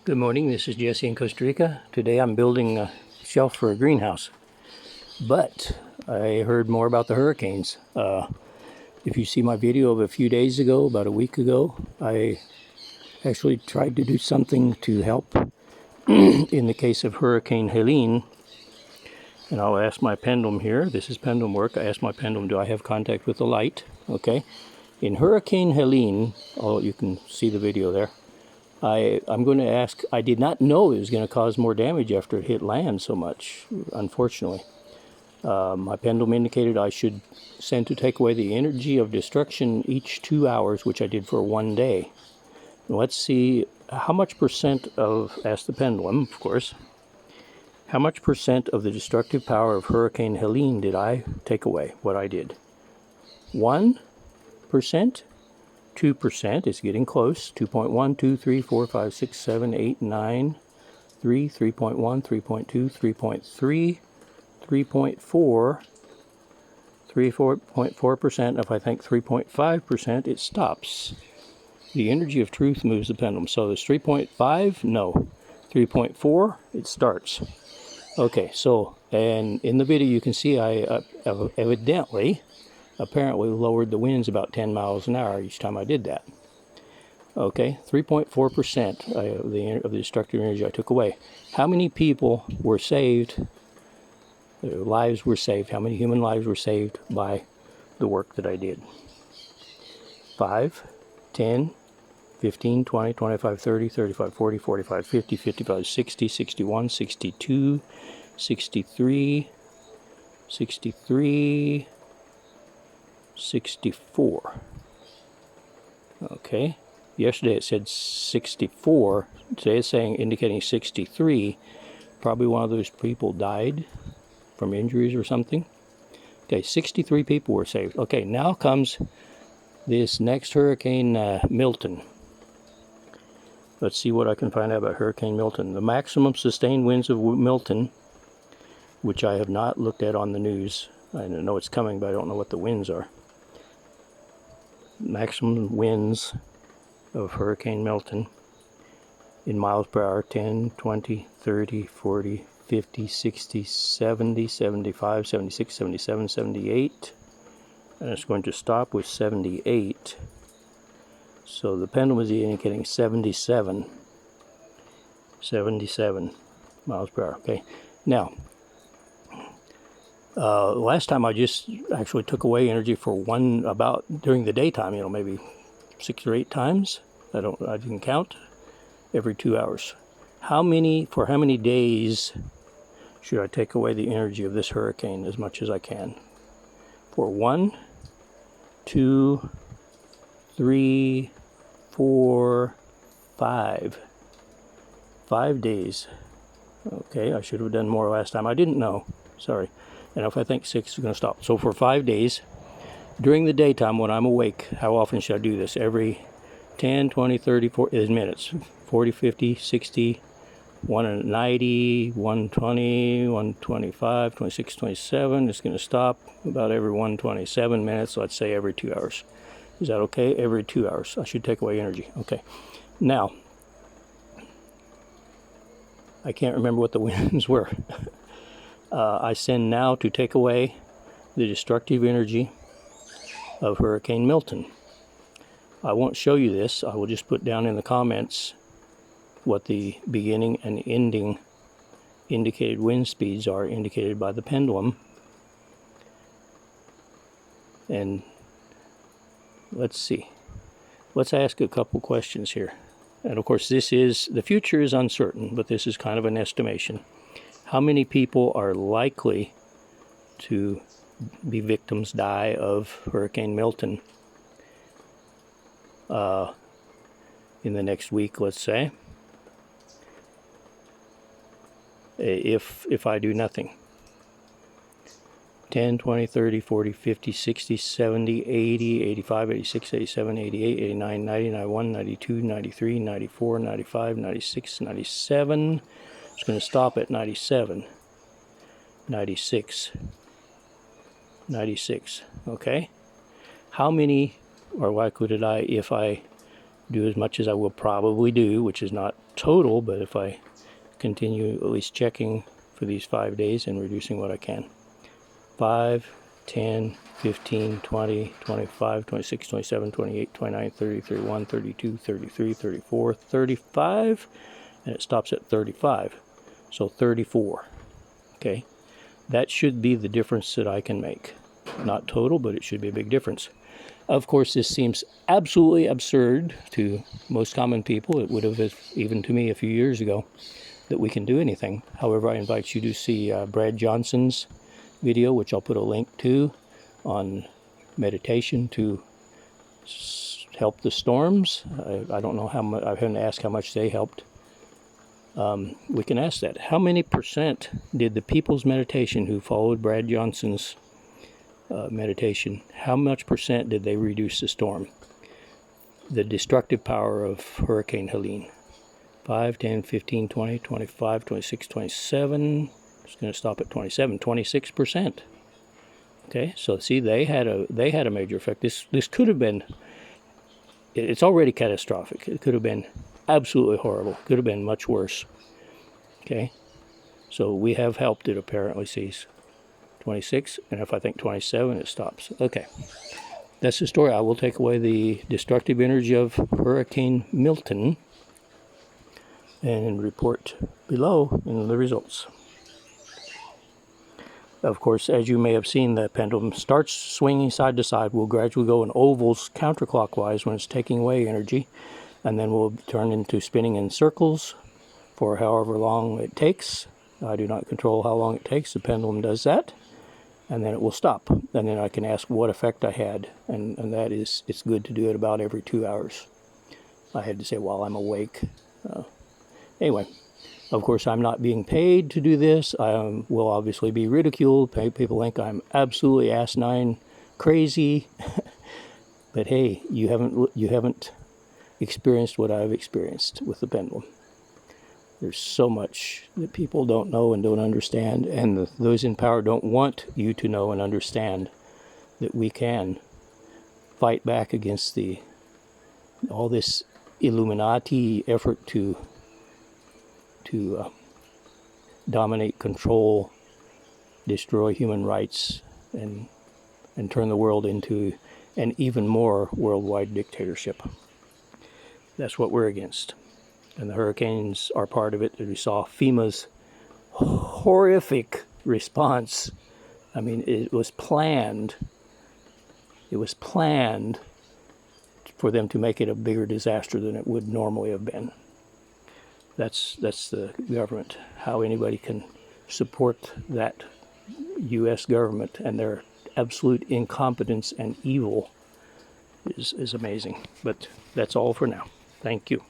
Good morning, this is Jesse in Costa Rica. Today I'm building a shelf for a greenhouse. But I heard more about the hurricanes. If you see my video of a few days ago, about a week ago, I actually tried to do something to help in the case of Hurricane Helene. And I'll ask my pendulum here, this is pendulum work, I asked my pendulum, do I have contact with the light? Okay. In Hurricane Helene, you can see the video there. I'm going to ask, I did not know it was going to cause more damage after it hit land so much, unfortunately. My pendulum indicated I should send to take away the energy of destruction each 2 hours, which I did for 1 day. Let's see how much percent of, ask the pendulum, of course, how much percent of the destructive power of Hurricane Helene did I take away, what I did? 1%? 2%, it's getting close. 2.1, 2, 3, 4, 5, 6, 7, 8, 9, 3, 3.1, 3.2, 3.3, 3.4, 3.4%. If I think 3.5%, it stops. The energy of truth moves the pendulum. So there's 3.5, no. 3.4, it starts. Okay, so, and in the video you can see I apparently lowered the winds about 10 miles an hour each time I did that. Okay, 3.4% of the destructive energy I took away. How many people were saved, their lives were saved, how many human lives were saved by the work that I did? 5, 10, 15, 20, 25, 30, 35, 40, 45, 50, 55, 60, 61, 62, 63, 63, 64. Okay, yesterday it said 64. Today it's indicating 63. Probably one of those people died from injuries or something. Okay, 63 people were saved. Okay, now comes this next Hurricane Milton. Let's see what I can find out about Hurricane Milton. The maximum sustained winds of Milton, which I have not looked at on the news. I know it's coming, but I don't know what the winds are. Maximum winds of Hurricane Milton in miles per hour: 10, 20, 30, 40, 50, 60, 70, 75, 76, 77, 78. And it's going to stop with 78. So the pendulum is indicating 77. 77 miles per hour. Okay. Now, last time I just actually took away energy for during the daytime, maybe 6 or 8 times. I didn't count. Every 2 hours. For how many days should I take away the energy of this hurricane as much as I can? For 1, 2, 3, 4, 5. 5 days. Okay, I should have done more last time. I didn't know. Sorry. And if I think 6 is going to stop. So for 5 days, during the daytime when I'm awake, how often should I do this? Every 10, 20, 30, 40 minutes. 40, 50, 60, 190, 120, 125, 26, 27. It's going to stop about every 127 minutes. Let's say every 2 hours. Is that okay? Every 2 hours. I should take away energy. Okay. Now, I can't remember what the winds were. I send now to take away the destructive energy of Hurricane Milton. I won't show you this. I will just put down in the comments what the beginning and ending indicated wind speeds are, indicated by the pendulum. And let's see. Let's ask a couple questions here. And of course, the future is uncertain, but this is kind of an estimation. How many people are likely to be victims, die of Hurricane Milton in the next week, let's say, if I do nothing? 10, 20, 30, 40, 50, 60, 70, 80, 85, 86, 87, 88, 89, 90, 91, 92, 93, 94, 95, 96, 97. It's going to stop at 97, 96, 96, okay? How many are likely to die if I do as much as I will probably do, which is not total, but if I continue at least checking for these 5 days and reducing what I can. 5, 10, 15, 20, 25, 26, 27, 28, 29, 30, 31, 32, 33, 34, 35, and it stops at 35. So 34. Okay, that should be the difference that I can make. Not total, but it should be a big difference. Of course, this seems absolutely absurd to most common people. It would have even to me a few years ago, that we can do anything. However, I invite you to see Brad Johnson's video, which I'll put a link to, on meditation to help the storms. I don't know how much, I haven't asked how much they helped. We can ask that. How many percent did the people's meditation who followed Brad Johnson's meditation, how much percent did they reduce the storm? The destructive power of Hurricane Helene. 5, 10, 15, 20, 25, 26, 27. It's going to stop at 27, 26%. Okay, so see, they had a major effect. This could have been, it's already catastrophic. It could have been absolutely horrible. It could have been much worse. Okay, so we have helped it apparently. Sees 26, and if I think 27, it stops. Okay, that's the story. I will take away the destructive energy of Hurricane Milton and report below in the results. Of course, as you may have seen, the pendulum starts swinging side to side, will gradually go in ovals counterclockwise when it's taking away energy, and then will turn into spinning in circles for however long it takes. I do not control how long it takes. The pendulum does that, and then it will stop. And then I can ask what effect I had, and that is, it's good to do it about every 2 hours. I had to say while I'm awake. Anyway, of course, I'm not being paid to do this. I will obviously be ridiculed. People think I'm absolutely asinine, crazy. But hey, you haven't experienced what I've experienced with the pendulum. There's so much that people don't know and don't understand, and those in power don't want you to know and understand that we can fight back against all this Illuminati effort to dominate, control, destroy human rights, and turn the world into an even more worldwide dictatorship. That's what we're against. And the hurricanes are part of it. We saw FEMA's horrific response. I mean, it was planned. It was planned for them to make it a bigger disaster than it would normally have been. That's the government. How anybody can support that U.S. government and their absolute incompetence and evil is amazing. But that's all for now. Thank you.